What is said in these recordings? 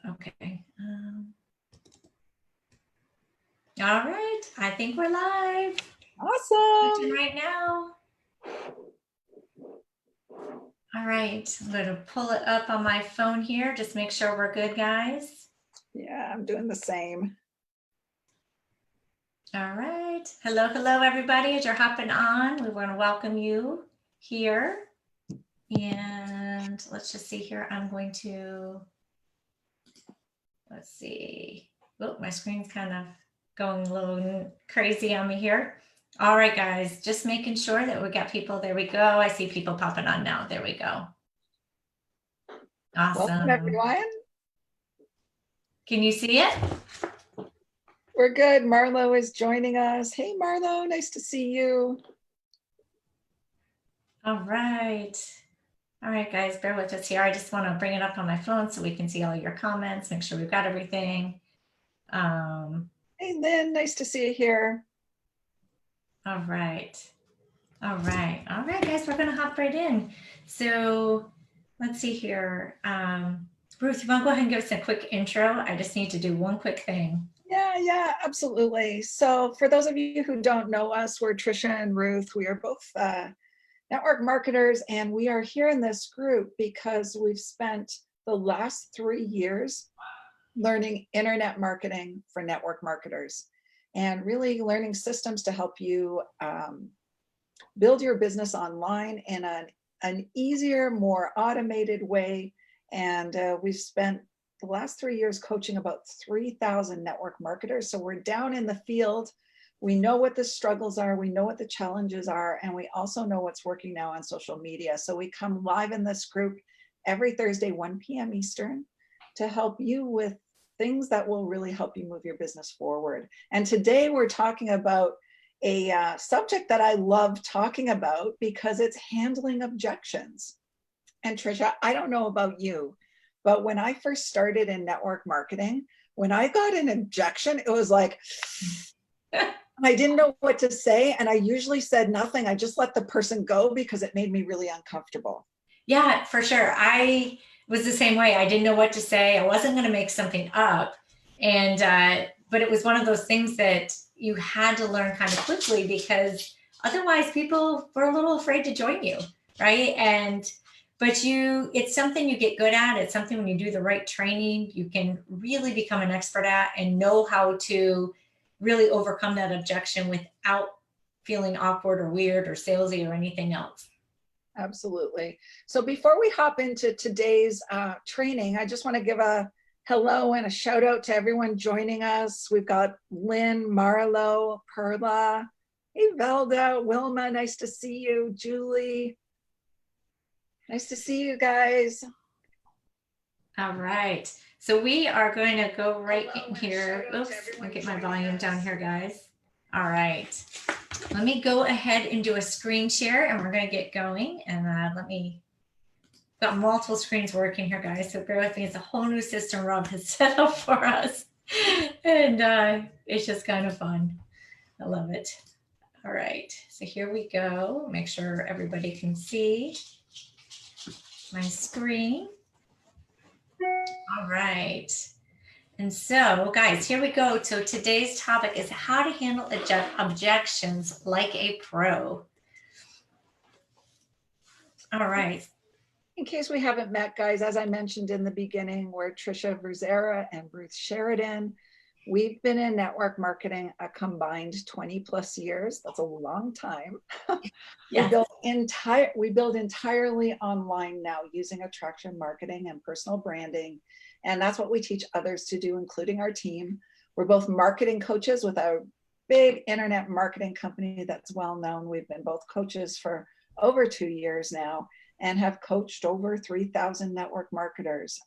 Okay. All right. I think we're live. Awesome. Right now. All right. I'm going to pull it up on my phone here. Just make sure we're good, guys. Yeah, I'm doing the same. All right. Hello, hello, everybody. As you're hopping on, we want to welcome you here. And let's just see here. I'm going to, let's see. Oh, my screen's kind of going a little crazy on me here. All right, guys, just making sure that we got people. There we go. I see people popping on now. There we go. Awesome. Welcome, everyone. Can you see it? We're good. Marlo is joining us. Hey, Marlo, nice to see you. All right. All right, guys, bear with us here. I just want to bring it up on my phone so we can see all your comments, make sure we've got everything. Hey, Lynn, nice to see you here. All right. All right. All right, guys, we're going to hop right in. So let's see here. Ruth, you want to go ahead and give us a quick intro? I just need to do one quick thing. Yeah, absolutely. So for those of you who don't know us, we're Trisha and Ruth. We are both network marketers, and we are here in this group because we've spent the last 3 years learning internet marketing for network marketers and really learning systems to help you build your business online in an easier, more automated way. And we've spent the last 3 years coaching about 3,000 network marketers. So we're down in the field. We know what the struggles are, we know what the challenges are, and we also know what's working now on social media. So we come live in this group every Thursday, 1 p.m. Eastern, to help you with things that will really help you move your business forward. And today we're talking about a subject that I love talking about because it's handling objections. And Trisha, I don't know about you, but when I first started in network marketing, when I got an objection, it was like, I didn't know what to say. And I usually said nothing. I just let the person go because it made me really uncomfortable. Yeah, for sure. I was the same way. I didn't know what to say. I wasn't going to make something up. And, but it was one of those things that you had to learn kind of quickly because otherwise people were a little afraid to join you. Right. But it's something you get good at. It's something when you do the right training, you can really become an expert at and know how to really overcome that objection without feeling awkward or weird or salesy or anything else. Absolutely. So before we hop into today's training, I just want to give a hello and a shout out to everyone joining us. We've got Lynn, Marlo, Perla, hey, Velda, Wilma, nice to see you. Julie, nice to see you guys. All right. So we are going to go right in here. Oops, I'll get my volume down here, guys. All right. Let me go ahead and do a screen share and we're going to get going. And got multiple screens working here, guys. So bear with me. It's a whole new system Rob has set up for us. And it's just kind of fun. I love it. All right. So here we go. Make sure everybody can see my screen. All right. And so, guys, here we go. So today's topic is how to handle objections like a pro. All right. In case we haven't met, guys, as I mentioned in the beginning, we're Trisha Verzera and Ruth Sheridan. We've been in network marketing a combined 20 plus years. That's a long time. Yes. We build entirely online now using attraction marketing and personal branding. And that's what we teach others to do, including our team. We're both marketing coaches with a big internet marketing company that's well known. We've been both coaches for over 2 years now and have coached over 3,000 network marketers.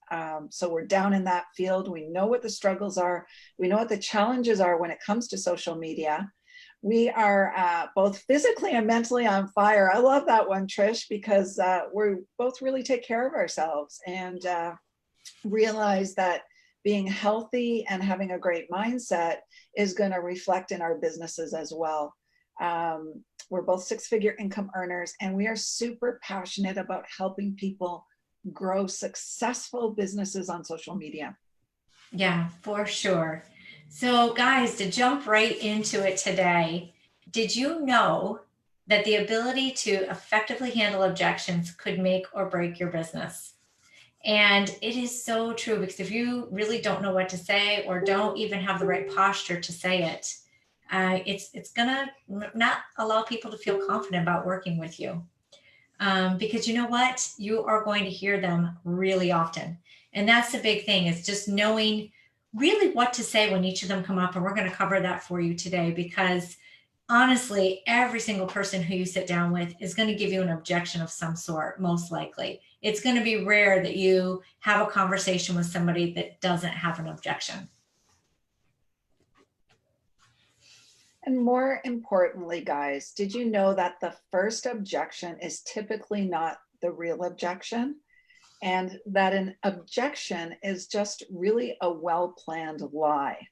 So we're down in that field. We know what the struggles are. We know what the challenges are when it comes to social media. We are both physically and mentally on fire. I love that one, Trish, because we both really take care of ourselves and realize that being healthy and having a great mindset is going to reflect in our businesses as well. We're both six-figure income earners, and we are super passionate about helping people grow successful businesses on social media. Yeah, for sure. So, guys, to jump right into it today, did you know that the ability to effectively handle objections could make or break your business? And it is so true because if you really don't know what to say or don't even have the right posture to say it, it's gonna not allow people to feel confident about working with you. Because you know what, you are going to hear them really often, and that's the big thing is just knowing really what to say when each of them come up. And we're going to cover that for you today because honestly, every single person who you sit down with is going to give you an objection of some sort. Most likely it's going to be rare that you have a conversation with somebody that doesn't have an objection. And more importantly, guys, did you know that the first objection is typically not the real objection? And that an objection is just really a well-planned lie.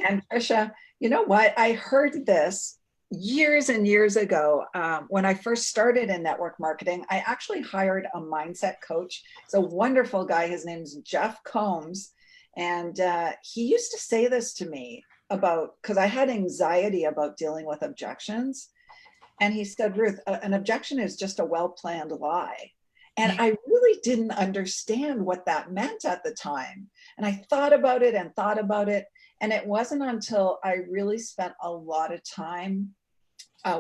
And Trisha, you know what? I heard this years and years ago when I first started in network marketing. I actually hired a mindset coach. It's a wonderful guy. His name's Jeff Combs. And he used to say this to me about, because I had anxiety about dealing with objections. And he said, Ruth, an objection is just a well-planned lie. And I really didn't understand what that meant at the time. And I thought about it and thought about it. And it wasn't until I really spent a lot of time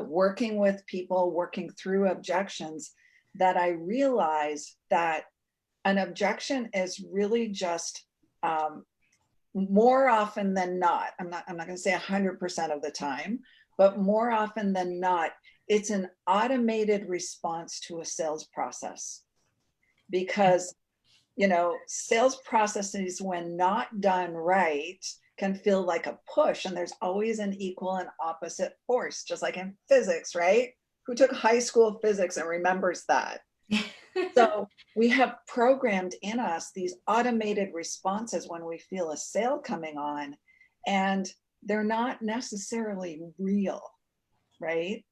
working with people, working through objections, that I realized that an objection is really just more often than not, I'm not going to say 100% of the time, but more often than not, it's an automated response to a sales process. Because, you know, sales processes, when not done right, can feel like a push, and there's always an equal and opposite force, just like in physics, right? Who took high school physics and remembers that? So we have programmed in us these automated responses when we feel a sale coming on, and they're not necessarily real, right?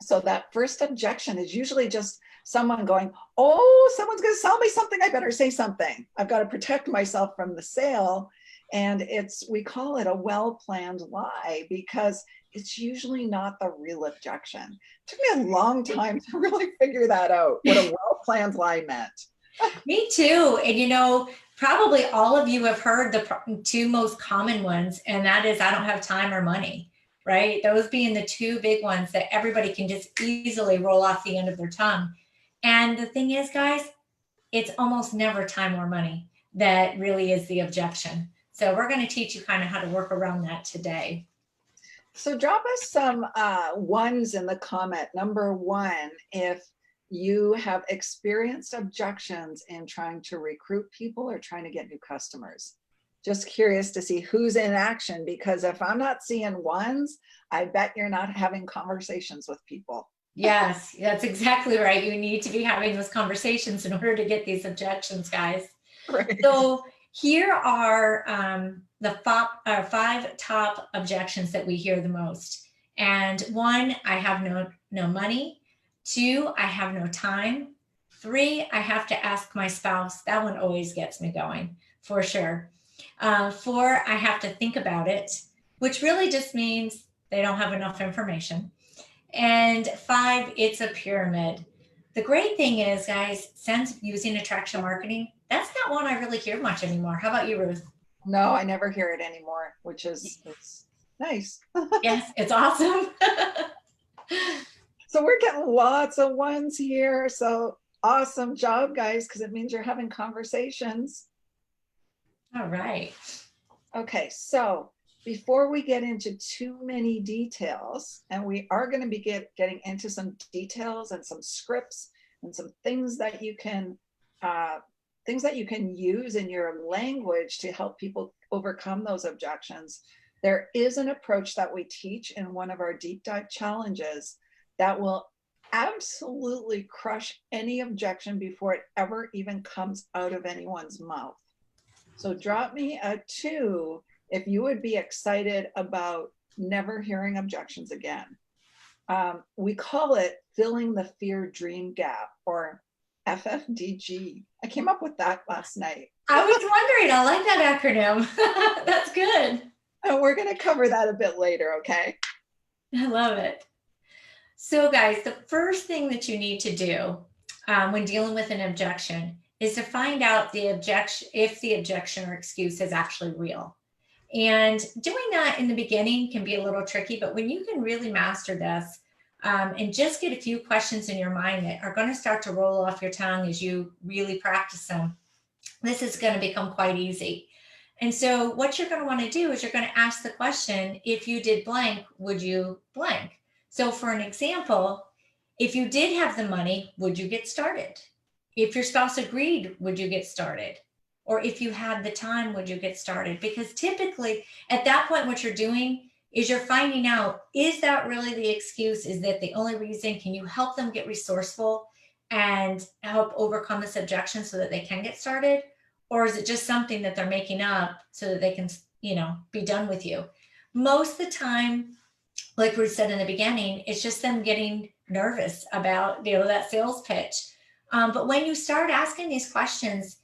So that first objection is usually just someone going, oh, someone's going to sell me something. I better say something. I've got to protect myself from the sale. And we call it a well-planned lie because it's usually not the real objection. It took me a long time to really figure that out, what a well-planned lie meant. Me too. And you know, probably all of you have heard the two most common ones, and that is, I don't have time or money, right? Those being the two big ones that everybody can just easily roll off the end of their tongue. And the thing is, guys, it's almost never time or money that really is the objection. So we're going to teach you kind of how to work around that today. So drop us some ones in the comment. Number one, if you have experienced objections in trying to recruit people or trying to get new customers. Just curious to see who's in action, because if I'm not seeing ones, I bet you're not having conversations with people. Yes, that's exactly right. You need to be having those conversations in order to get these objections, guys. Right. So here are five top objections that we hear the most. And one, I have no money. Two, I have no time. Three, I have to ask my spouse. That one always gets me going, for sure. Four, I have to think about it, which really just means they don't have enough information. And five, it's a pyramid. The great thing is, guys, since using attraction marketing, that's not one I really hear much anymore. How about you, Ruth? No, I never hear it anymore, which is it's nice. Yes, it's awesome. So we're getting lots of ones here. So awesome job, guys, because it means you're having conversations. All right. Okay, so before we get into too many details, and we are going to be getting into some details and some scripts and some things that you can use in your language to help people overcome those objections. There is an approach that we teach in one of our deep dive challenges that will absolutely crush any objection before it ever even comes out of anyone's mouth. So drop me a 2 if you would be excited about never hearing objections again. We call it filling the fear dream gap, or FFDG. I came up with that last night. I was wondering, I like that acronym. That's good. And we're going to cover that a bit later, okay? I love it. So guys, the first thing that you need to do when dealing with an objection is to find out the objection, if the objection or excuse is actually real. And doing that in the beginning can be a little tricky, but when you can really master this and just get a few questions in your mind that are going to start to roll off your tongue as you really practice them, this is going to become quite easy. And so what you're going to want to do is you're going to ask the question, if you did blank, would you blank? So for an example, if you did have the money, would you get started? If your spouse agreed, would you get started? Or if you had the time, would you get started? Because typically at that point, what you're doing is you're finding out, is that really the excuse? Is that the only reason? Can you help them get resourceful and help overcome this objection so that they can get started? Or is it just something that they're making up so that they can, be done with you? Most of the time, like we said in the beginning, it's just them getting nervous about, that sales pitch. But when you start asking these questions,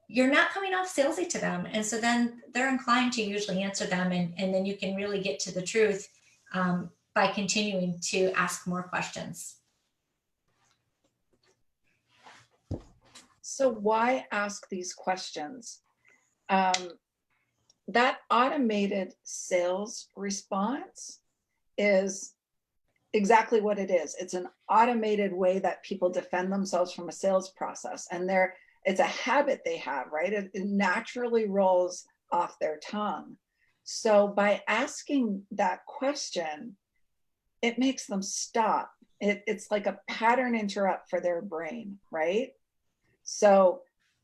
you're not coming off salesy to them. And so then they're inclined to usually answer them. And then you can really get to the truth by continuing to ask more questions. So why ask these questions? That automated sales response is exactly what it is. It's an automated way that people defend themselves from a sales process. And it's a habit they have, right? It naturally rolls off their tongue. So by asking that question, it makes them stop. It's like a pattern interrupt for their brain, right? So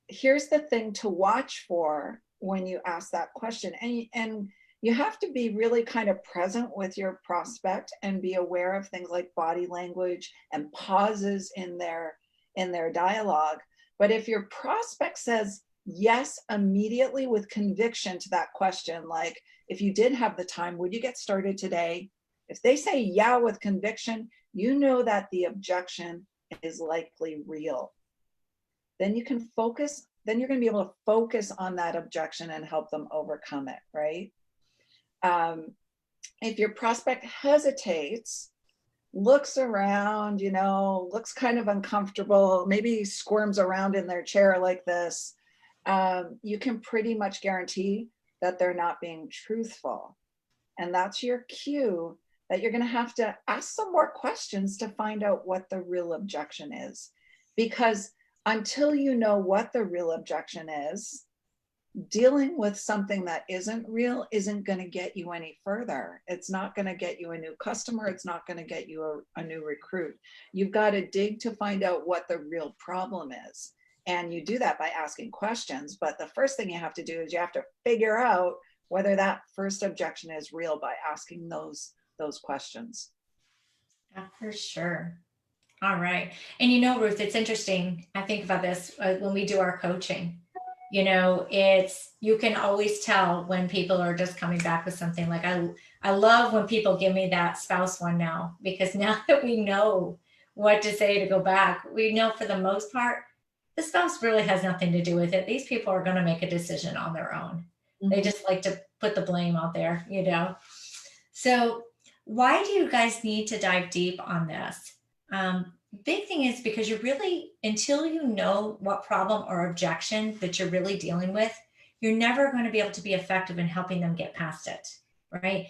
here's the thing to watch for when you ask that question. And you have to be really kind of present with your prospect and be aware of things like body language and pauses in their dialogue. But if your prospect says yes immediately with conviction to that question, like, if you did have the time, would you get started today? If they say yeah with conviction, you know that the objection is likely real. Then you can focus, then you're going to be able to focus on that objection and help them overcome it, right? If your prospect hesitates, looks around, looks kind of uncomfortable, maybe squirms around in their chair like this, you can pretty much guarantee that they're not being truthful. And that's your cue that you're going to have to ask some more questions to find out what the real objection is. Because until you know what the real objection is, dealing with something that isn't real isn't going to get you any further. It's not going to get you a new customer. It's not going to get you a new recruit. You've got to dig to find out what the real problem is. And you do that by asking questions. But the first thing you have to do is you have to figure out whether that first objection is real by asking those questions. Yeah, for sure. All right. And Ruth, it's interesting. I think about this when we do our coaching. You can always tell when people are just coming back with something. Like I love when people give me that spouse one now, because now that we know what to say to go back, we know for the most part, the spouse really has nothing to do with it. These people are going to make a decision on their own. Mm-hmm. They just like to put the blame out there, So why do you guys need to dive deep on this? Big thing is because you really, until you know what problem or objection that you're really dealing with, you're never going to be able to be effective in helping them get past it, right?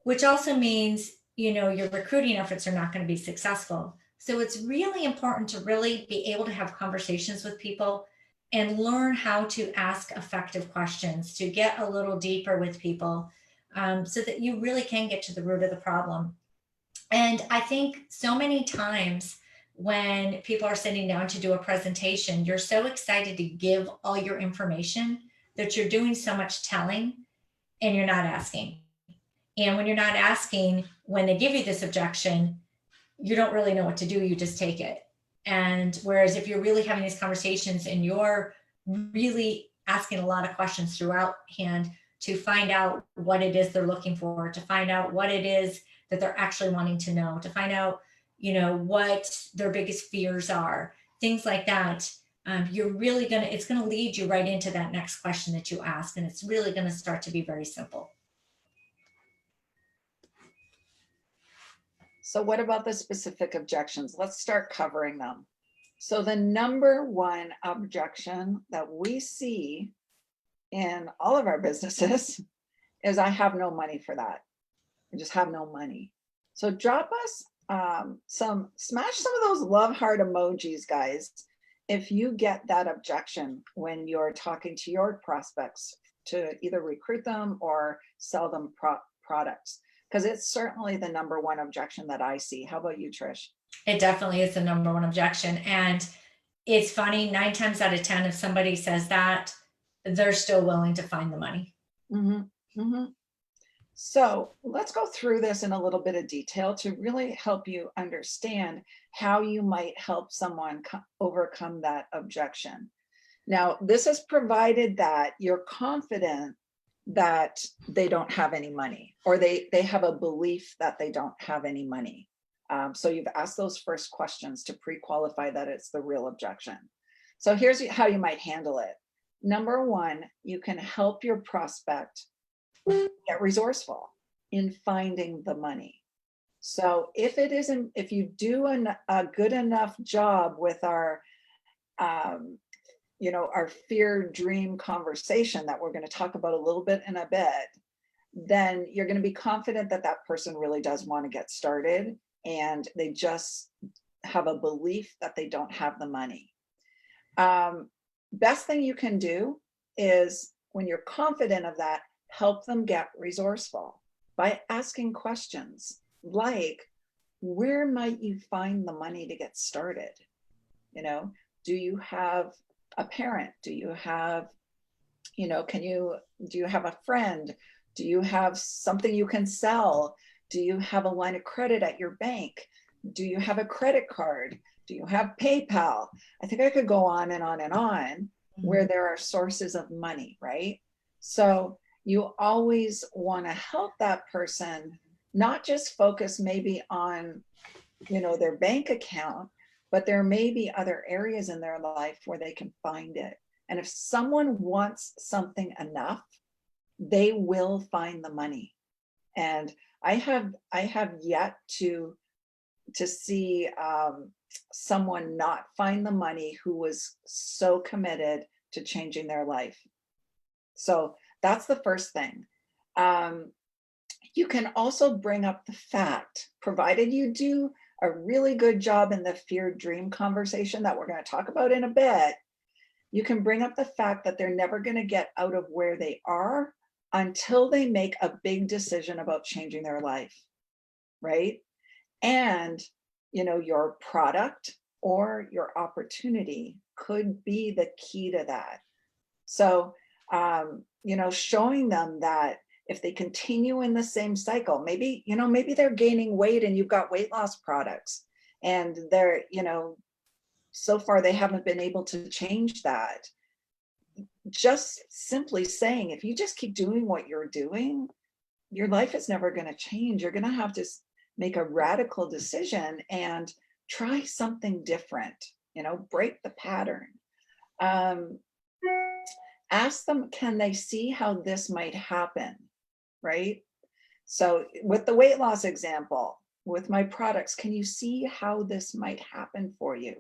Which also means, your recruiting efforts are not going to be successful. So it's really important to really be able to have conversations with people and learn how to ask effective questions, to get a little deeper with people, so that you really can get to the root of the problem. And I think so many times when people are sitting down to do a presentation, you're so excited to give all your information that you're doing so much telling and you're not asking. And when you're not asking, when they give you this objection, you don't really know what to do. You just take it. And whereas if you're really having these conversations and you're really asking a lot of questions throughout hand to find out what it is they're looking for, to find out what it is that they're actually wanting to know, to find out, what their biggest fears are, things like that, you're really gonna, it's gonna lead you right into that next question that you ask, and it's really gonna start to be very simple. So what about the specific objections? Let's start covering them. So the number one objection that we see in all of our businesses is I have no money for that. I just have no money. So drop us smash some of those love heart emojis, guys, if you get that objection when you're talking to your prospects to either recruit them or sell them products, because it's certainly the number one objection that I see. How about you, Trish? It definitely is the number one objection. And it's funny, 9 times out of 10, if somebody says that, they're still willing to find the money. Mm-hmm. Mm-hmm. So let's go through this in a little bit of detail to really help you understand how you might help someone overcome that objection. Now, this is provided that you're confident that they don't have any money, or they have a belief that they don't have any money. So you've asked those first questions to pre-qualify that it's the real objection. So here's how you might handle it. Number one, you can help your prospect get resourceful in finding the money. So if it isn't, if you do a good enough job with our, our fear dream conversation that we're going to talk about a little bit in a bit, then you're going to be confident that that person really does want to get started, and they just have a belief that they don't have the money. Best thing you can do is, when you're confident of that, help them get resourceful by asking questions like, where might you find the money to get started? Do you have a parent? Do you have, do you have a friend? Do you have something you can sell? Do you have a line of credit at your bank? Do you have a credit card? Do you have PayPal? I think I could go on and on and on, where there are sources of money, right? So you always want to help that person not just focus maybe on, their bank account, but there may be other areas in their life where they can find it. And if someone wants something enough, they will find the money. And I have yet to see someone not find the money who was so committed to changing their life. So that's the first thing. You can also bring up the fact, provided you do a really good job in the fear dream conversation that we're going to talk about in a bit, you can bring up the fact that they're never going to get out of where they are until they make a big decision about changing their life, right? And, your product or your opportunity could be the key to that. So, showing them that if they continue in the same cycle, maybe they're gaining weight and you've got weight loss products, and they're, so far they haven't been able to change that. Just simply saying, if you just keep doing what you're doing, your life is never going to change. You're going to have to make a radical decision and try something different, break the pattern. Ask them, can they see how this might happen, right? So with the weight loss example, with my products, can you see how this might happen for you?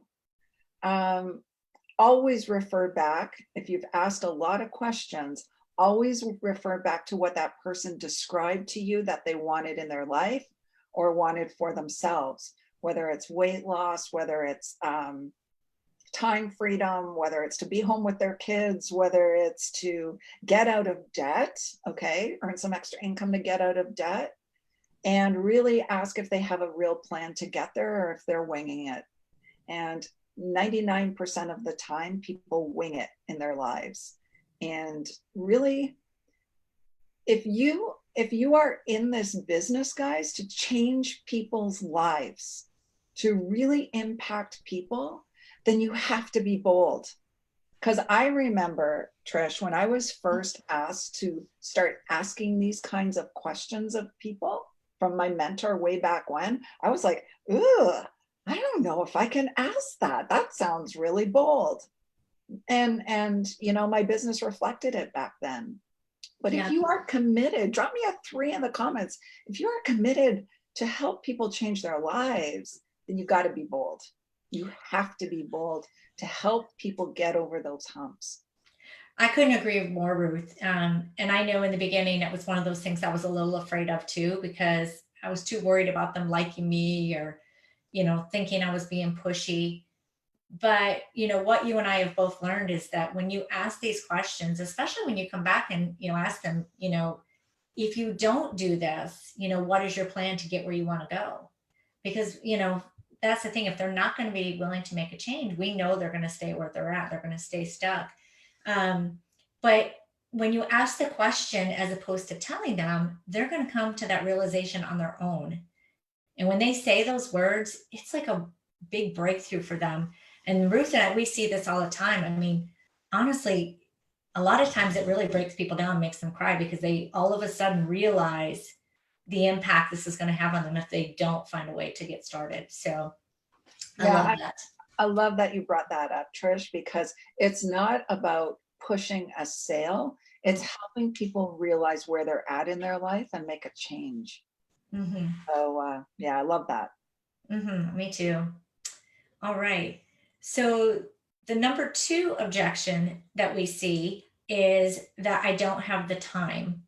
Always refer back, if you've asked a lot of questions, always refer back to what that person described to you that they wanted in their life or wanted for themselves, whether it's weight loss, whether it's time freedom, whether it's to be home with their kids, whether it's to get out of debt, okay, earn some extra income to get out of debt, and really ask if they have a real plan to get there or if they're winging it. And 99% of the time, people wing it in their lives. And really, if you are in this business, guys, to change people's lives, to really impact people, then you have to be bold. Because I remember, Trish, when I was first asked to start asking these kinds of questions of people from my mentor way back when, I was like, ugh, I don't know if I can ask that. That sounds really bold. And you know, my business reflected it back then. But if Yeah. you are committed, drop me a 3 in the comments. If you are committed to help people change their lives, then you got to be bold. You have to be bold to help people get over those humps. I couldn't agree more, Ruth. And I know in the beginning it was one of those things I was a little afraid of too, because I was too worried about them liking me or, thinking I was being pushy. But what you and I have both learned is that when you ask these questions, especially when you come back and ask them, if you don't do this, what is your plan to get where you want to go? Because that's the thing. If they're not going to be willing to make a change, we know they're going to stay where they're at. They're going to stay stuck. But when you ask the question as opposed to telling them, they're going to come to that realization on their own. And when they say those words, it's like a big breakthrough for them. And Ruth and I, we see this all the time. I mean, honestly, a lot of times it really breaks people down, makes them cry because they all of a sudden realize the impact this is going to have on them if they don't find a way to get started. So I Yeah, love that. I love that you brought that up, Trish, because it's not about pushing a sale. It's helping people realize where they're at in their life and make a change. Mm-hmm. So yeah, I love that. Mm-hmm. Me too. All right. So the number two objection that we see is that I don't have the time.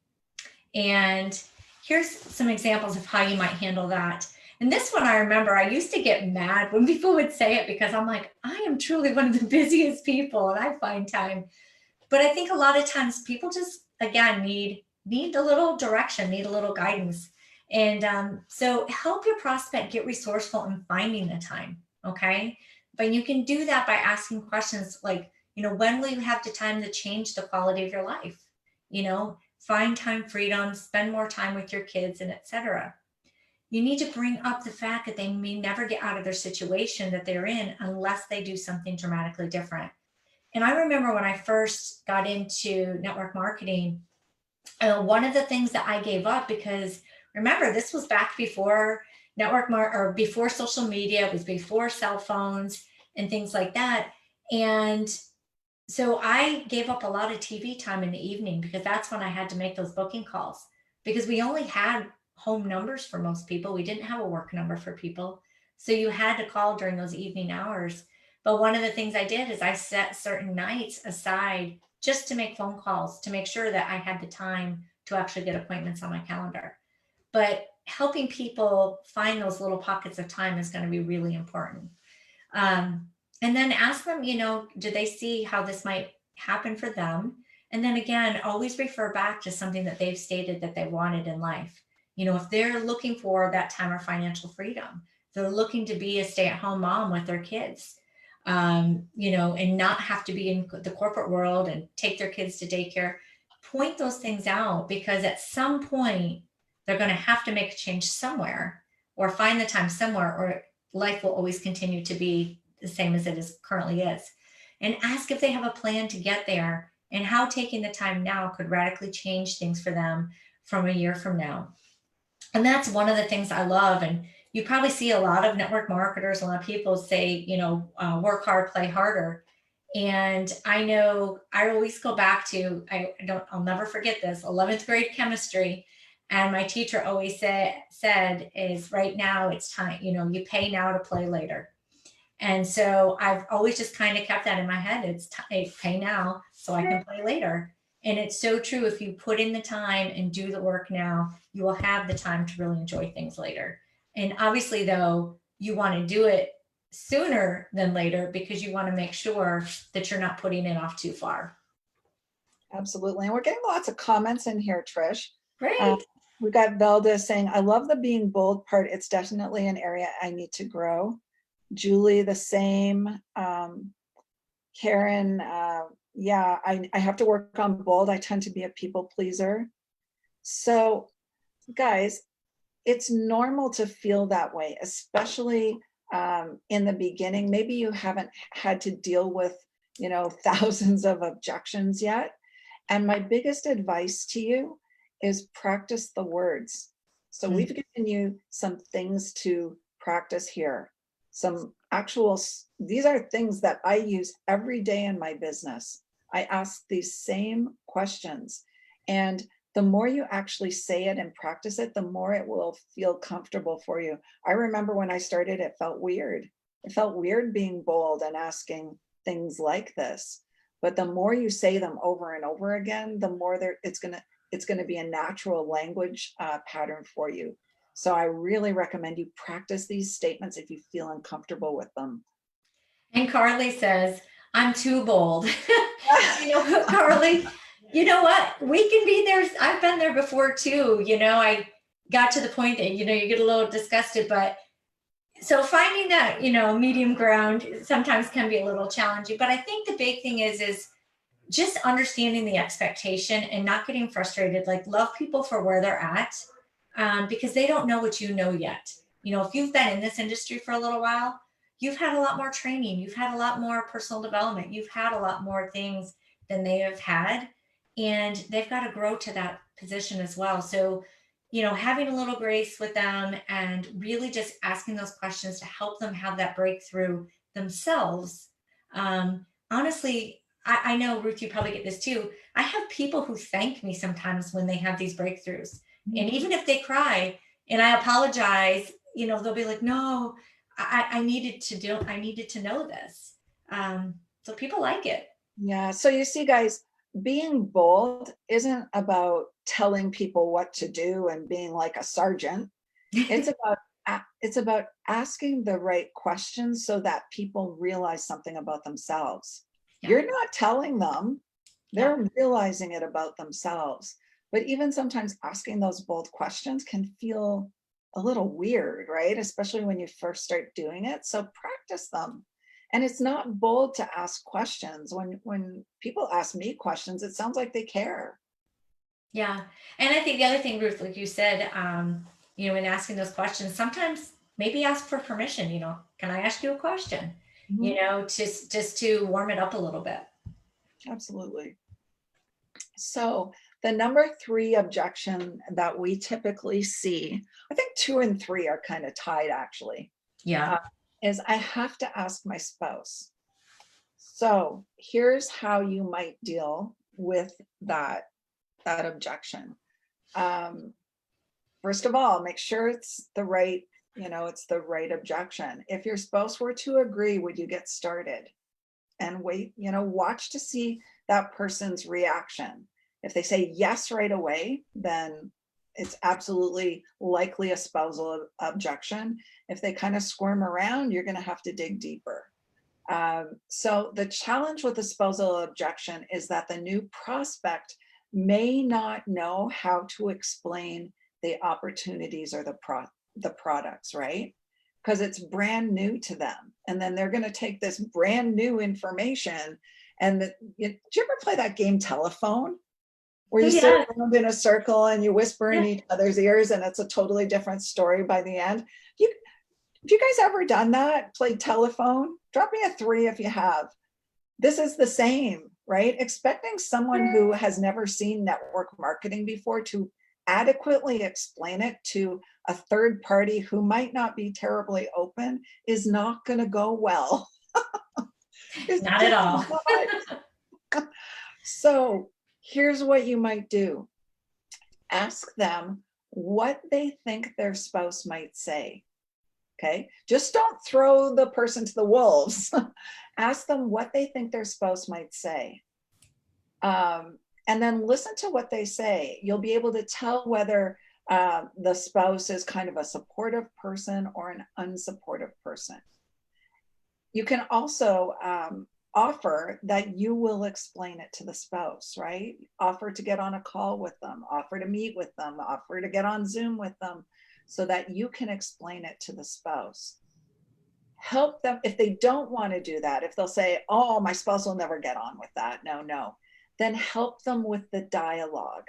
And here's some examples of how you might handle that. And this one, I remember I used to get mad when people would say it because I'm like, I am truly one of the busiest people and I find time. But I think a lot of times people just, again, need a little direction, need a little guidance. And so help your prospect get resourceful in finding the time. Okay. But you can do that by asking questions like, when will you have the time to change the quality of your life? Find time freedom, spend more time with your kids, and etc. You need to bring up the fact that they may never get out of their situation that they're in unless they do something dramatically different. And I remember when I first got into network marketing, one of the things that I gave up because remember this was back before or before social media, it was before cell phones and things like that. And so I gave up a lot of TV time in the evening because that's when I had to make those booking calls because we only had home numbers for most people. We didn't have a work number for people. So you had to call during those evening hours. But one of the things I did is I set certain nights aside just to make phone calls to make sure that I had the time to actually get appointments on my calendar. But helping people find those little pockets of time is going to be really important. Um, and then ask them, do they see how this might happen for them? And then again, always refer back to something that they've stated that they wanted in life. If they're looking for that time or financial freedom, they're looking to be a stay-at-home mom with their kids, and not have to be in the corporate world and take their kids to daycare. Point those things out because at some point they're going to have to make a change somewhere or find the time somewhere, or life will always continue to be the same as it is currently is. And ask if they have a plan to get there and how taking the time now could radically change things for them from a year from now. And that's one of the things I love. And you probably see a lot of network marketers, a lot of people say, work hard, play harder. And I know I always go back to, I'll never forget this, 11th grade chemistry. And my teacher always said is right now it's time, you pay now to play later. And so I've always just kind of kept that in my head. It's pay now so I can play later. And it's so true. If you put in the time and do the work now, you will have the time to really enjoy things later. And obviously, though, you want to do it sooner than later because you want to make sure that you're not putting it off too far. Absolutely. And we're getting lots of comments in here, Trish. Great. We got Velda saying, I love the being bold part. It's definitely an area I need to grow. Julie, the same. Karen, yeah, I have to work on bold. I tend to be a people pleaser. So guys, it's normal to feel that way, especially in the beginning. Maybe you haven't had to deal with, thousands of objections yet. And my biggest advice to you is practice the words. So we've given you some things to practice here. some actual, these are things that I use every day in my business. I ask these same questions. And the more you actually say it and practice it, the more it will feel comfortable for you. I remember when I started, it felt weird. It felt weird being bold and asking things like this. But the more you say them over and over again, the more it's gonna be a natural language pattern for you. So I really recommend you practice these statements if you feel uncomfortable with them. And Carly says, I'm too bold. Carly, you know what? We can be there. I've been there before too. I got to the point that, you get a little disgusted, but so finding that, medium ground sometimes can be a little challenging. But I think the big thing is just understanding the expectation and not getting frustrated. Like, love people for where they're at, because they don't know what you know yet. If you've been in this industry for a little while, you've had a lot more training, you've had a lot more personal development, you've had a lot more things than they have had, and they've got to grow to that position as well. So, having a little grace with them and really just asking those questions to help them have that breakthrough themselves. Honestly, I know, Ruth, you probably get this too. I have people who thank me sometimes when they have these breakthroughs. And even if they cry and I apologize, they'll be like, no, I needed to know this. So people like it. Yeah. So you see, guys, being bold isn't about telling people what to do and being like a sergeant. It's about asking the right questions so that people realize something about themselves. Yeah. You're not telling them, they're realizing it about themselves. But even sometimes asking those bold questions can feel a little weird, right? Especially when you first start doing it. So practice them. And it's not bold to ask questions. When people ask me questions, it sounds like they care. Yeah. And I think the other thing, Ruth, like you said, in asking those questions, sometimes maybe ask for permission, can I ask you a question? Mhm. Just to warm it up a little bit. Absolutely. So the number 3 objection that we typically see, I think 2 and 3 are kind of tied actually, Yeah. is I have to ask my spouse. So here's how you might deal with that objection. First of all, make sure it's the right, it's the right objection. If your spouse were to agree, would you get started? And wait, watch to see that person's reaction. If they say yes right away, then it's absolutely likely a spousal objection. If they kind of squirm around, you're going to have to dig deeper. So the challenge with the spousal objection is that the new prospect may not know how to explain the opportunities or the products, right? Because it's brand new to them. And then they're going to take this brand new information. And did you ever play that game Telephone? Where you sit around in a circle and you whisper in each other's ears and it's a totally different story by the end. Have you guys ever done that? Played Telephone? Drop me a 3 if you have. This is the same, right? Expecting someone who has never seen network marketing before to adequately explain it to a third party who might not be terribly open is not going to go well. Not at all. So here's what you might do. Ask them what they think their spouse might say. Okay, just don't throw the person to the wolves. Ask them what they think their spouse might say. And then listen to what they say. You'll be able to tell whether the spouse is kind of a supportive person or an unsupportive person. You can also offer that you will explain it to the spouse, right? Offer to get on a call with them, offer to meet with them, offer to get on Zoom with them so that you can explain it to the spouse. Help them if they don't want to do that. If they'll say, oh, my spouse will never get on with that. No. Then help them with the dialogue.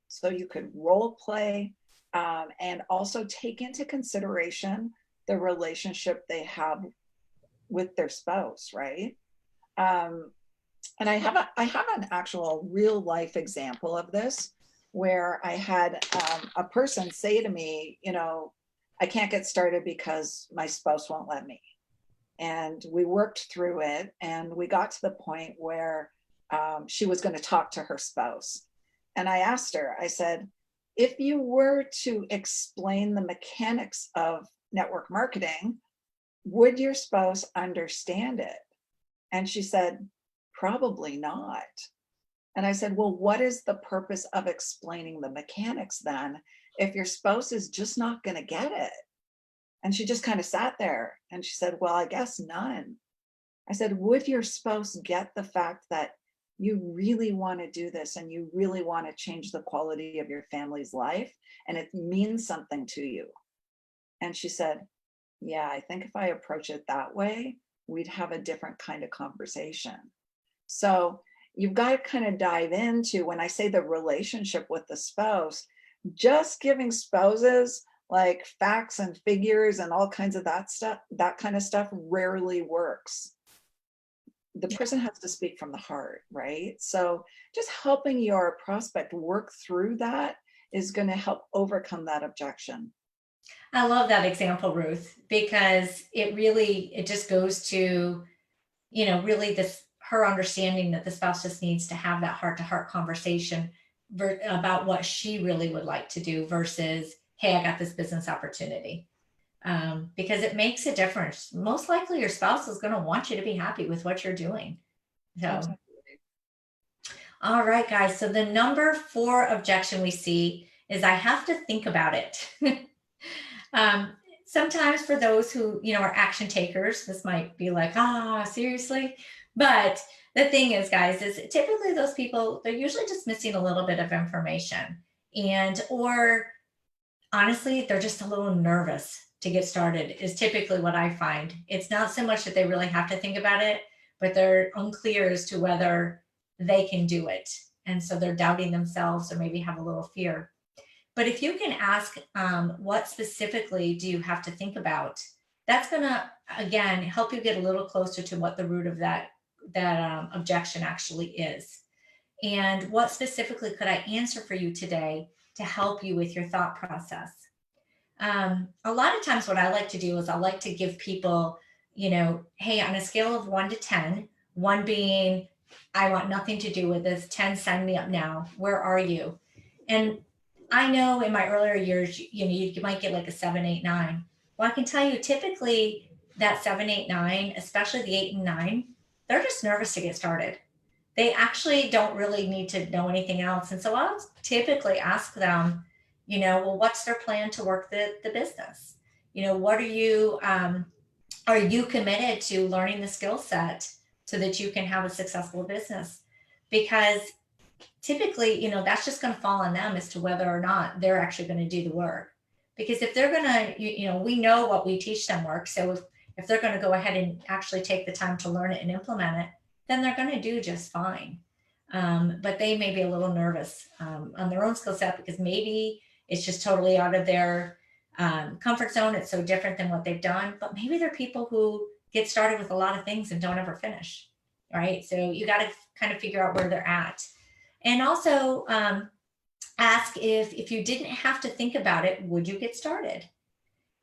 So you could role play and also take into consideration the relationship they have with their spouse, right? And I have an actual real life example of this where I had a person say to me, I can't get started because my spouse won't let me. and we worked through it, and we got to the point where she was going to talk to her spouse. And I asked her, I said, if you were to explain the mechanics of network marketing, would your spouse understand it? And she said, probably not. And I said, well, what is the purpose of explaining the mechanics then if your spouse is just not going to get it? And she just kind of sat there and she said, well, I guess none. I said, would your spouse get the fact that you really want to do this and you really want to change the quality of your family's life and it means something to you? And she said, yeah, I think if I approach it that way, we'd have a different kind of conversation. So you've got to kind of dive into, when I say the relationship with the spouse, just giving spouses like facts and figures and all kinds of that stuff, that kind of stuff rarely works. The person has to speak from the heart, right? So just helping your prospect work through that is going to help overcome that objection. I love that example, Ruth, because it just goes to, really this, her understanding that the spouse just needs to have that heart to heart conversation about what she really would like to do versus, hey, I got this business opportunity. Because it makes a difference. Most likely your spouse is going to want you to be happy with what you're doing. So, Absolutely. all right, guys. So the number 4 objection we see is I have to think about it. um, Sometimes for those who, are action takers, this might be like, seriously. But the thing is, guys, is typically those people, they're usually just missing a little bit of information, or honestly, they're just a little nervous to get started is typically what I find. It's not so much that they really have to think about it, but they're unclear as to whether they can do it. And so they're doubting themselves or maybe have a little fear. But if you can ask, what specifically do you have to think about? That's going to, again, help you get a little closer to what the root of that objection actually is. And what specifically could I answer for you today to help you with your thought process? A lot of times what I like to do is I like to give people, hey, on a scale of 1 to 10, 1 being, I want nothing to do with this, 10, sign me up now. Where are you? And I know in my earlier years, you might get like a 7, 8, 9. Well, I can tell you typically that 7, 8, 9, especially the 8 and 9, they're just nervous to get started. They actually don't really need to know anything else. And so I'll typically ask them, well, what's their plan to work the business? What are you committed to learning the skill set so that you can have a successful business? Because typically, that's just going to fall on them as to whether or not they're actually going to do the work. Because if they're going to, we know what we teach them works. So if they're going to go ahead and actually take the time to learn it and implement it, then they're going to do just fine. But they may be a little nervous on their own skill set because maybe it's just totally out of their comfort zone. It's so different than what they've done. But maybe they're people who get started with a lot of things and don't ever finish. Right. So you got to kind of figure out where they're at. And also ask if you didn't have to think about it, would you get started?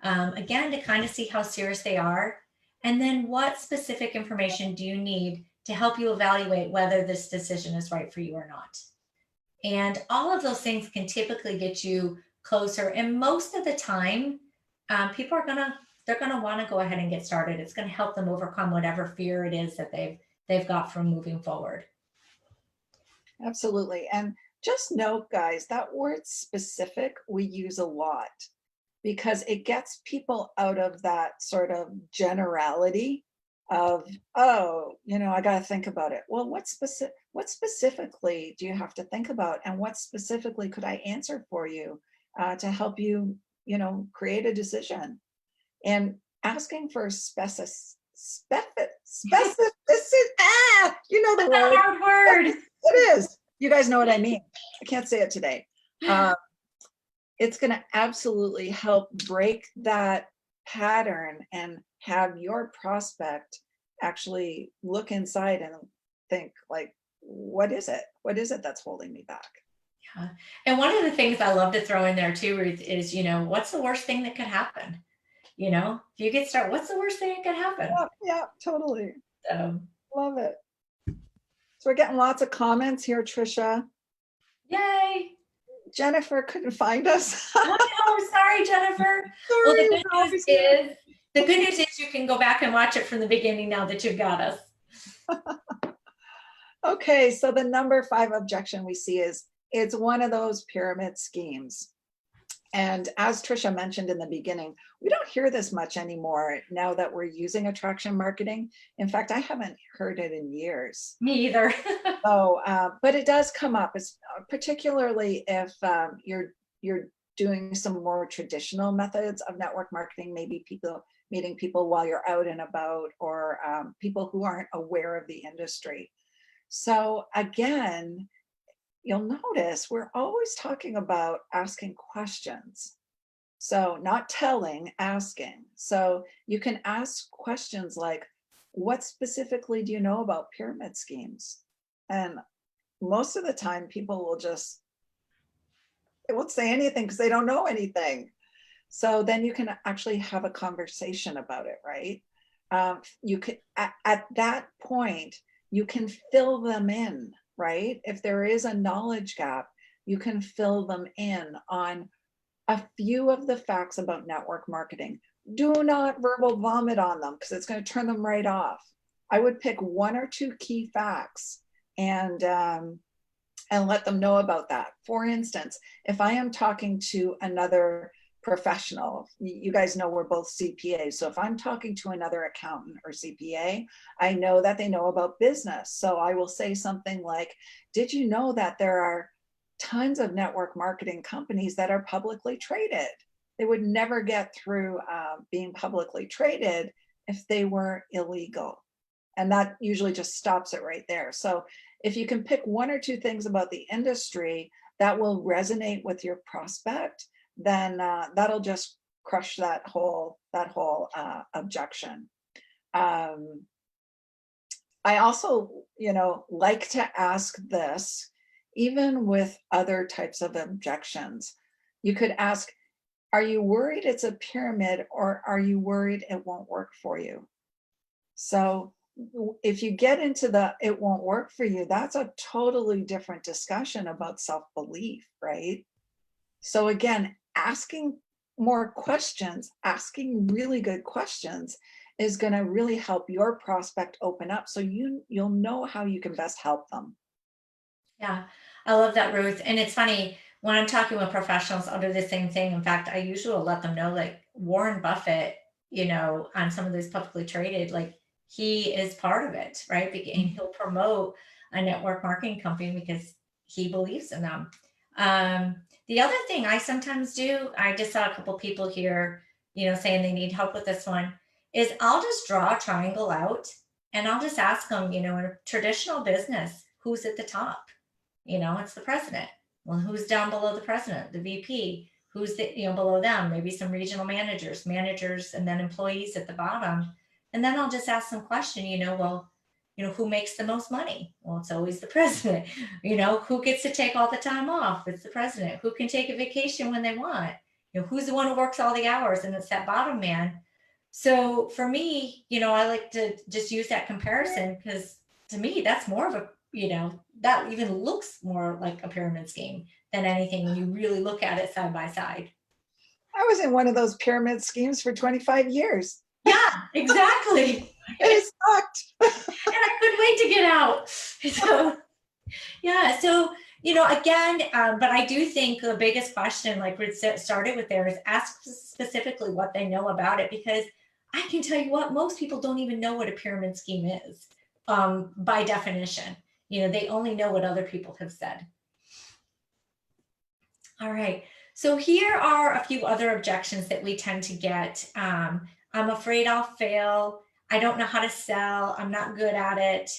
Again, to kind of see how serious they are. And then what specific information do you need to help you evaluate whether this decision is right for you or not? And all of those things can typically get you closer. And most of the time, people they're gonna want to go ahead and get started. It's going to help them overcome whatever fear it is that they've got from moving forward. Absolutely. And just note, guys, that word specific we use a lot because it gets people out of that sort of generality of, oh, I got to think about it. Well, what specifically do you have to think about? And what specifically could I answer for you to help you, create a decision? And asking for specificity, the word. Hard word. It is. You guys know what I mean. I can't say it today. It's going to absolutely help break that pattern and have your prospect actually look inside and think like, what is it? What is it that's holding me back? Yeah. And one of the things I love to throw in there too, Ruth, is, what's the worst thing that could happen? You know, if you get started, what's the worst thing that could happen? Yeah, yeah, totally. So, Love it. So we're getting lots of comments here, Trisha. yay. Jennifer couldn't find us. Oh, sorry, Jennifer. Well, Sorry, we're always here. the good news is you can go back and watch it from the beginning now that you've got us. Okay, so the number 5 objection we see is it's one of those pyramid schemes. And as Trisha mentioned in the beginning, we don't hear this much anymore now that we're using attraction marketing. In fact, I haven't heard it in years. Me either. So, but it does come up, it's particularly if you're doing some more traditional methods of network marketing, maybe meeting people while you're out and about, or people who aren't aware of the industry. So again, you'll notice we're always talking about asking questions. So not telling, asking. So you can ask questions like, what specifically do you know about pyramid schemes? And most of the time people they won't say anything because they don't know anything. So then you can actually have a conversation about it, right? You could, at that point, you can fill them in, right? If there is a knowledge gap, you can fill them in on a few of the facts about network marketing. Do not verbal vomit on them because it's going to turn them right off. I would pick 1 or 2 key facts and let them know about that. For instance, if I am talking to another professional, you guys know we're both CPAs. So if I'm talking to another accountant or CPA, I know that they know about business. So I will say something like, did you know that there are tons of network marketing companies that are publicly traded? They would never get through being publicly traded if they were illegal. And that usually just stops it right there. So if you can pick 1 or 2 things about the industry that will resonate with your prospect, then that'll just crush that whole objection. I also, like to ask this, even with other types of objections. You could ask, are you worried it's a pyramid, or are you worried it won't work for you? So if you get into it won't work for you, that's a totally different discussion about self-belief, right? So again, asking more questions, asking really good questions is going to really help your prospect open up, so you'll know how you can best help them. Yeah, I love that, Ruth. And it's funny, when I'm talking with professionals, I'll do the same thing. In fact, I usually will let them know, like Warren Buffett, on some of those publicly traded, like he is part of it, right? And he'll promote a network marketing company because he believes in them. The other thing I sometimes do, I just saw a couple people here, saying they need help with this one, is I'll just draw a triangle out and I'll just ask them, in a traditional business, who's at the top? It's the president. Well, who's down below the president? The VP. Who's below them? Maybe some regional managers, and then employees at the bottom. And then I'll just ask some question, who makes the most money? Well, it's always the president. Who gets to take all the time off? It's the president. Who can take a vacation when they want? Who's the one who works all the hours? And it's that bottom man. So for me, I like to just use that comparison because to me, that's more of a, that even looks more like a pyramid scheme than anything when you really look at it side by side. I was in one of those pyramid schemes for 25 years. Yeah, exactly. It sucked. And I couldn't wait to get out. So, yeah. So, again, but I do think the biggest question, like we started with there, is ask specifically what they know about it, because I can tell you what, most people don't even know what a pyramid scheme is by definition. They only know what other people have said. All right. So here are a few other objections that we tend to get. I'm afraid I'll fail. I don't know how to sell. I'm not good at it.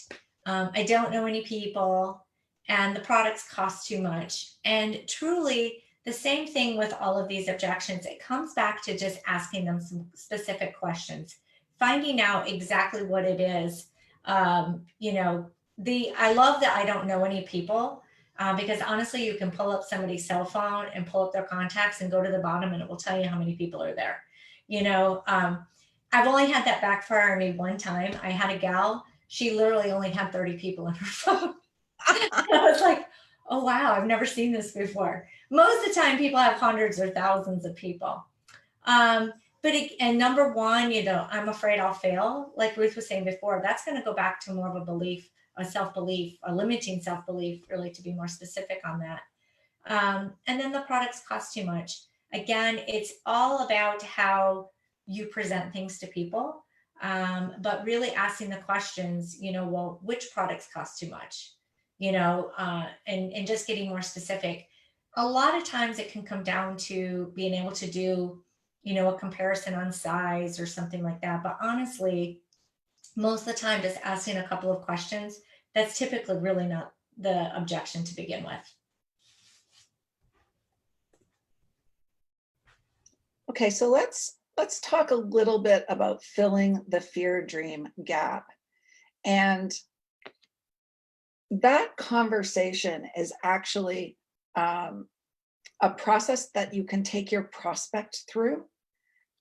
I don't know any people. And the products cost too much. And truly, the same thing with all of these objections. It comes back to just asking them some specific questions, finding out exactly what it is. I love that I don't know any people. Because honestly, you can pull up somebody's cell phone and pull up their contacts and go to the bottom and it will tell you how many people are there. You know, I've only had that backfire on me one time. I had a gal, she literally only had 30 people on her phone. I was like, oh, wow, I've never seen this before. Most of the time, people have hundreds or thousands of people. Um, and number one, you know, I'm afraid I'll fail. Like Ruth was saying before, that's going to go back to more of a belief, a self belief, a limiting self belief, really, to be more specific on that. And then the products cost too much. Again, it's all about how you present things to people, but really asking the questions, you know, well, which products cost too much, you know, and just getting more specific. A lot of times it can come down to being able to do, you know, a comparison on size or something like that. But honestly, most of the time, just asking a couple of questions, that's typically really not the objection to begin with. Okay, so let's talk a little bit about filling the fear dream gap. And that conversation is actually a process that you can take your prospect through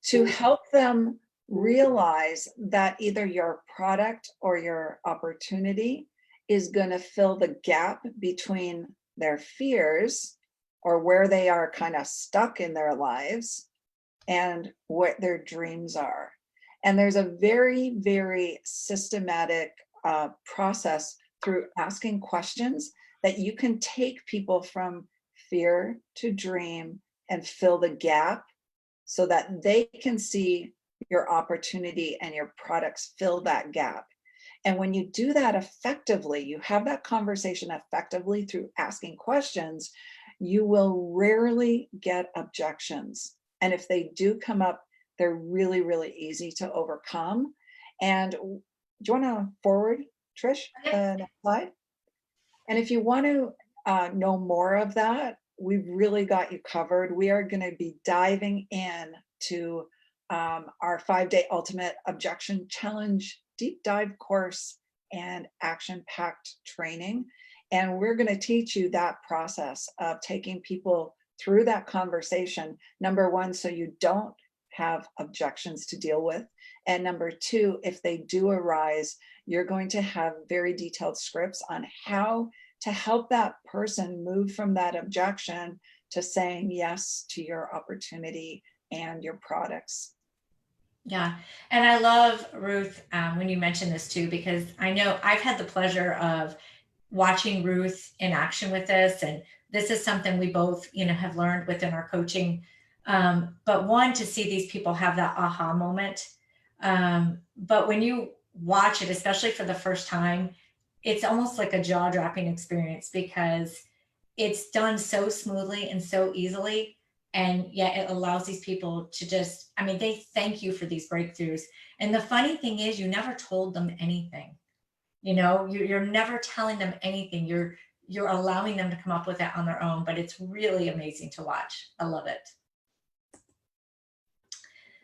to help them realize that either your product or your opportunity is going to fill the gap between their fears or where they are kind of stuck in their lives and what their dreams are. And there's a very, very systematic process through asking questions that you can take people from fear to dream and fill the gap so that they can see your opportunity and your products fill that gap. And when you do that effectively, you have that conversation effectively through asking questions, you will rarely get objections. And if they do come up, they're really, really easy to overcome. And do you want to forward, Trish, the next slide? And if you want to know more of that, we've really got you covered. We are going to be diving in to our 5-day Ultimate Objection Challenge deep dive course and action-packed training. And we're going to teach you that process of taking people through that conversation. Number one, so you don't have objections to deal with. And number two, if they do arise, you're going to have very detailed scripts on how to help that person move from that objection to saying yes to your opportunity and your products. Yeah. And I love, Ruth, when you mentioned this too, because I know I've had the pleasure of watching Ruth in action with this. And this is something we both, you know, have learned within our coaching. But one, to see these people have that aha moment. But when you watch it, especially for the first time, it's almost like a jaw dropping experience because it's done so smoothly and so easily. And yet it allows these people to just, I mean, they thank you for these breakthroughs. And the funny thing is, you never told them anything. You know, you're never telling them anything. You're allowing them to come up with it on their own, but it's really amazing to watch. I love it.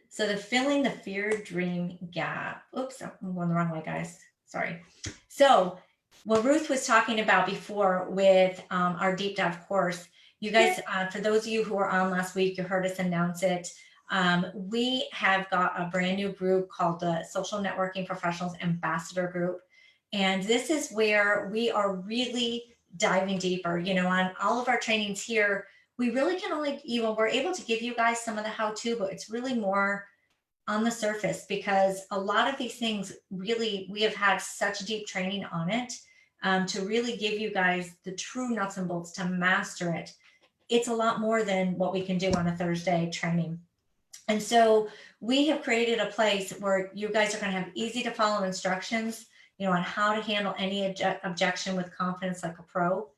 So the filling the fear dream gap. Oops, I'm going the wrong way, guys. Sorry. So what Ruth was talking about before with our deep dive course, you guys, for those of you who were on last week, you heard us announce it. We have got a brand new group called the Social Networking Professionals Ambassador Group. And this is where we are really diving deeper. You know, on all of our trainings here, we really can only, you know, we're able to give you guys some of the how-to, but it's really more on the surface because a lot of these things really, we have had such deep training on it to really give you guys the true nuts and bolts to master it. It's a lot more than what we can do on a Thursday training. And so we have created a place where you guys are going to have easy to follow instructions, you know, on how to handle any objection with confidence like a pro.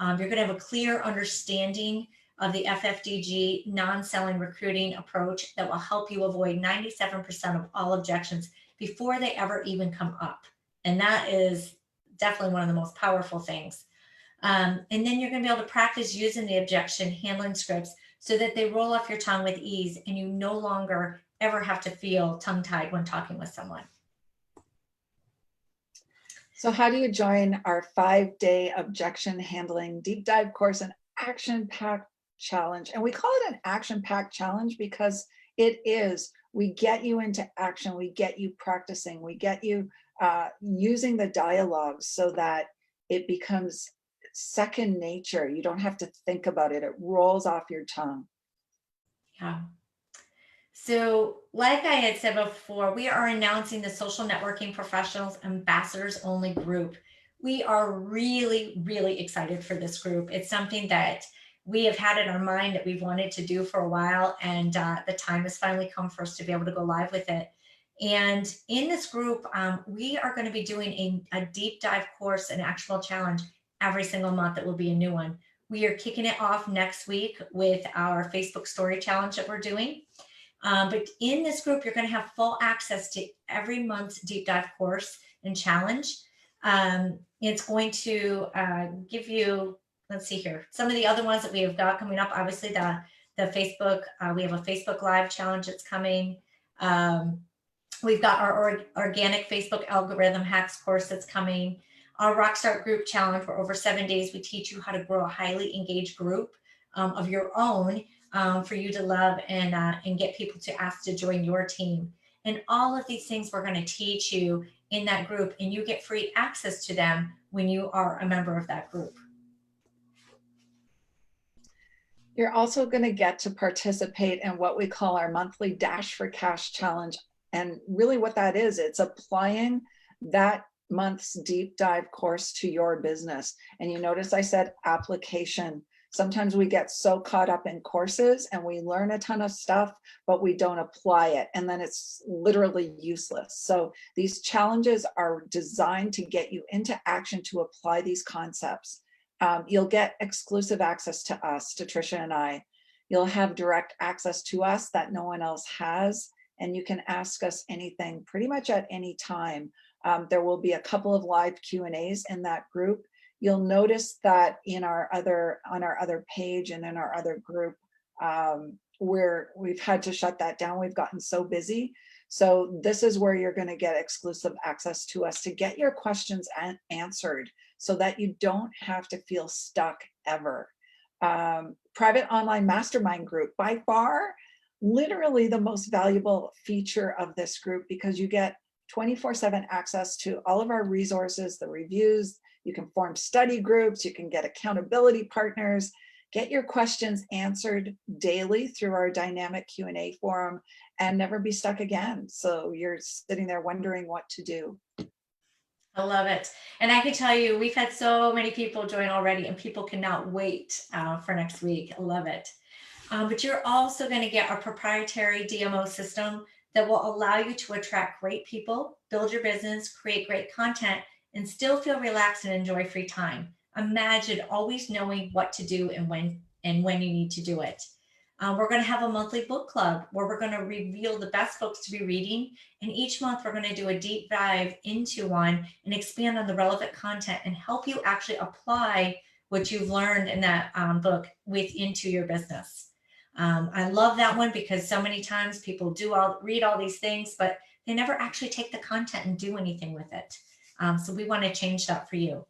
You're going to have a clear understanding of the FFDG non-selling recruiting approach that will help you avoid 97% of all objections before they ever even come up. And that is definitely one of the most powerful things. And then you're going to be able to practice using the objection handling scripts so that they roll off your tongue with ease and you no longer ever have to feel tongue-tied when talking with someone. So how do you join our 5-day objection handling deep dive course and action-packed challenge? And we call it an action-packed challenge because it is We get you into action. We get you practicing. We get you using the dialogues so that it becomes second nature. You don't have to think about it. It rolls off your tongue. Yeah. So, like I had said before, we are announcing the Social Networking Professionals Ambassadors Only group. We are really, really excited for this group. It's something that we have had in our mind that we've wanted to do for a while, and the time has finally come for us to be able to go live with it. And in this group, we are going to be doing a deep dive course, an actual challenge every single month. That will be a new one. We are kicking it off next week with our Facebook story challenge that we're doing. But in this group, you're going to have full access to every month's deep dive course and challenge. It's going to give you, let's see here, some of the other ones that we have got coming up. Obviously, the Facebook, we have a Facebook Live challenge that's coming. We've got our organic Facebook algorithm hacks course that's coming. Our Rockstar Group Challenge, where over 7 days we teach you how to grow a highly engaged group of your own for you to love and get people to ask to join your team. And all of these things we're going to teach you in that group, and you get free access to them when you are a member of that group. You're also going to get to participate in what we call our monthly Dash for Cash challenge. And really what that is, it's applying that month's deep dive course to your business. And you notice I said application. Sometimes we get so caught up in courses and we learn a ton of stuff, but we don't apply it. And then it's literally useless. So these challenges are designed to get you into action to apply these concepts. You'll get exclusive access to us, to Tricia and I. You'll have direct access to us that no one else has. And you can ask us anything pretty much at any time. There will be a couple of live Q&As in that group. You'll notice that on our other page and in our other group, where we've had to shut that down. We've gotten so busy. So this is where you're going to get exclusive access to us to get your questions answered so that you don't have to feel stuck ever. Private online mastermind group, by far, literally the most valuable feature of this group, because you get 24/7 access to all of our resources, the reviews. You can form study groups, you can get accountability partners, get your questions answered daily through our dynamic Q&A forum, and never be stuck again. So you're sitting there wondering what to do. I love it. And I can tell you, we've had so many people join already, and people cannot wait for next week. I love it. But you're also going to get our proprietary DMO system that will allow you to attract great people, build your business, create great content, and still feel relaxed and enjoy free time. Imagine always knowing what to do and when you need to do it. We're going to have a monthly book club where we're going to reveal the best books to be reading. And each month we're going to do a deep dive into one and expand on the relevant content and help you actually apply what you've learned in that book into your business. I love that one because so many times people read all these things, but they never actually take the content and do anything with it. So we want to change that for you.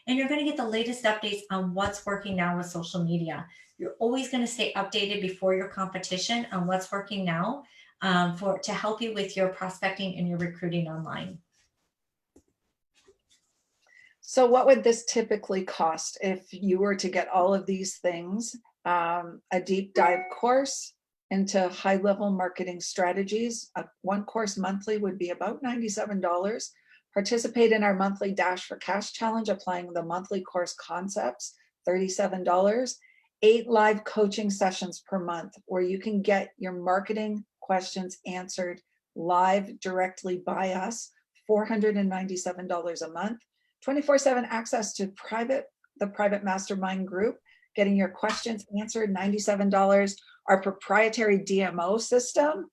And you're going to get the latest updates on what's working now with social media. You're always going to stay updated before your competition on what's working now to help you with your prospecting and your recruiting online. So what would this typically cost if you were to get all of these things? A deep dive course into high-level marketing strategies. One course monthly would be about $97. Participate in our monthly Dash for Cash challenge, applying the monthly course concepts, $37. 8 live coaching sessions per month where you can get your marketing questions answered live directly by us, $497 a month. 24/7 access to the private mastermind group, getting your questions answered, $97. Our proprietary DMO system,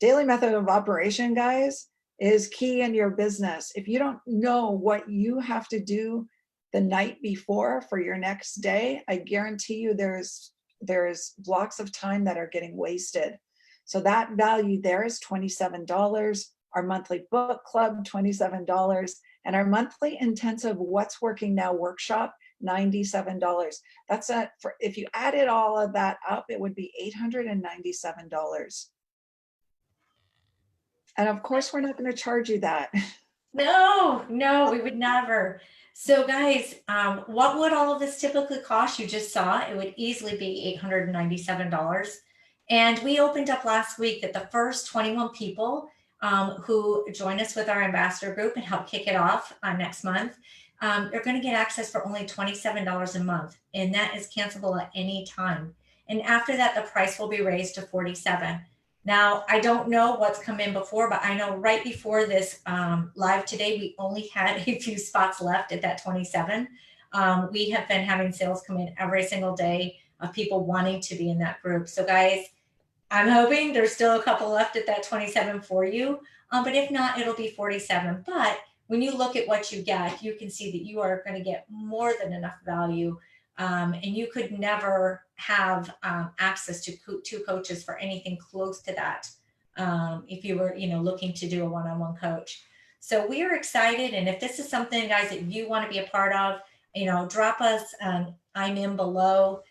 daily method of operation, guys, is key in your business. If you don't know what you have to do the night before for your next day, I guarantee you there's blocks of time that are getting wasted. So that value there is $27. Our monthly book club, $27. And our monthly intensive What's Working Now workshop, $97. That's if you added all of that up, it would be $897. And of course, we're not going to charge you that. No, no, we would never. So guys, what would all of this typically cost? You just saw it would easily be $897. And we opened up last week that the first 21 people who join us with our ambassador group and help kick it off next month, are going to get access for only $27 a month. And that is cancelable at any time. And after that, the price will be raised to $47. Now, I don't know what's come in before, but I know right before this live today, we only had a few spots left at that 27. We have been having sales come in every single day of people wanting to be in that group. So guys, I'm hoping there's still a couple left at that 27 for you. But if not, it'll be 47. But when you look at what you get, you can see that you are going to get more than enough value. And you could never have access to two coaches for anything close to that if you were, looking to do a one-on-one coach. So we are excited, and if this is something, guys, that you want to be a part of, drop us an I'm in below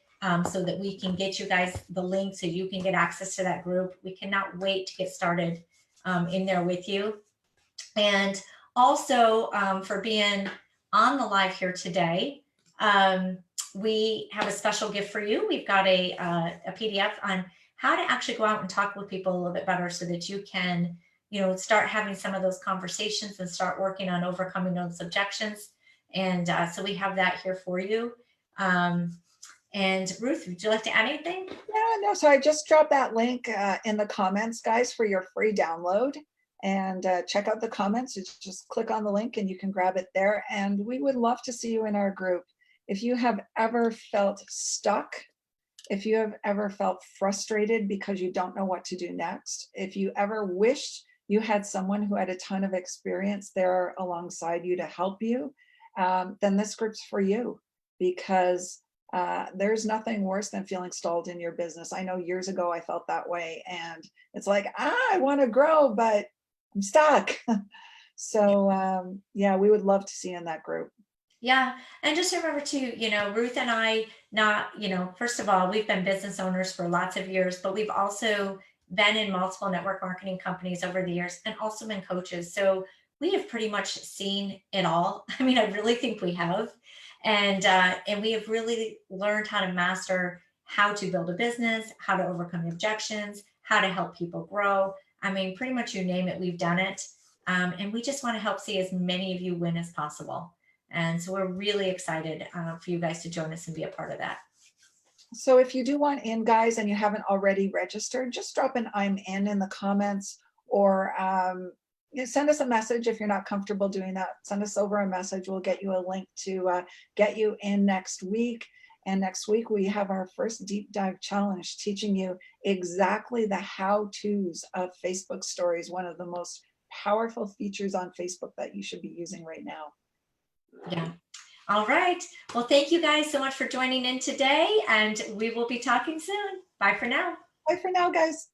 so that we can get you guys the link so you can get access to that group. We cannot wait to get started in there with you, and also for being on the live here today. We have a special gift for you. We've got a PDF on how to actually go out and talk with people a little bit better so that you can, start having some of those conversations and start working on overcoming those objections. And so we have that here for you. And Ruth, would you like to add anything? Yeah, no, so I just dropped that link in the comments, guys, for your free download. And check out the comments. Just click on the link and you can grab it there. And we would love to see you in our group. If you have ever felt stuck, if you have ever felt frustrated because you don't know what to do next, if you ever wished you had someone who had a ton of experience there alongside you to help you, then this group's for you, because there's nothing worse than feeling stalled in your business. I know years ago I felt that way, and it's like, I want to grow, but I'm stuck. So yeah, we would love to see you in that group. Yeah. And just remember too, Ruth and I, first of all, we've been business owners for lots of years, but we've also been in multiple network marketing companies over the years and also been coaches. So we have pretty much seen it all. I mean, I really think we have. And we have really learned how to master how to build a business, how to overcome objections, how to help people grow. I mean, pretty much you name it, we've done it. And we just want to help see as many of you win as possible. And so we're really excited for you guys to join us and be a part of that. So if you do want in, guys, and you haven't already registered, just drop an I'm in the comments, or send us a message if you're not comfortable doing that. Send us over a message. We'll get you a link to get you in next week. And next week we have our first deep dive challenge, teaching you exactly the how-tos of Facebook stories, one of the most powerful features on Facebook that you should be using right now. Yeah. All right. Well, thank you guys so much for joining in today, and we will be talking soon. Bye for now. Bye for now, guys.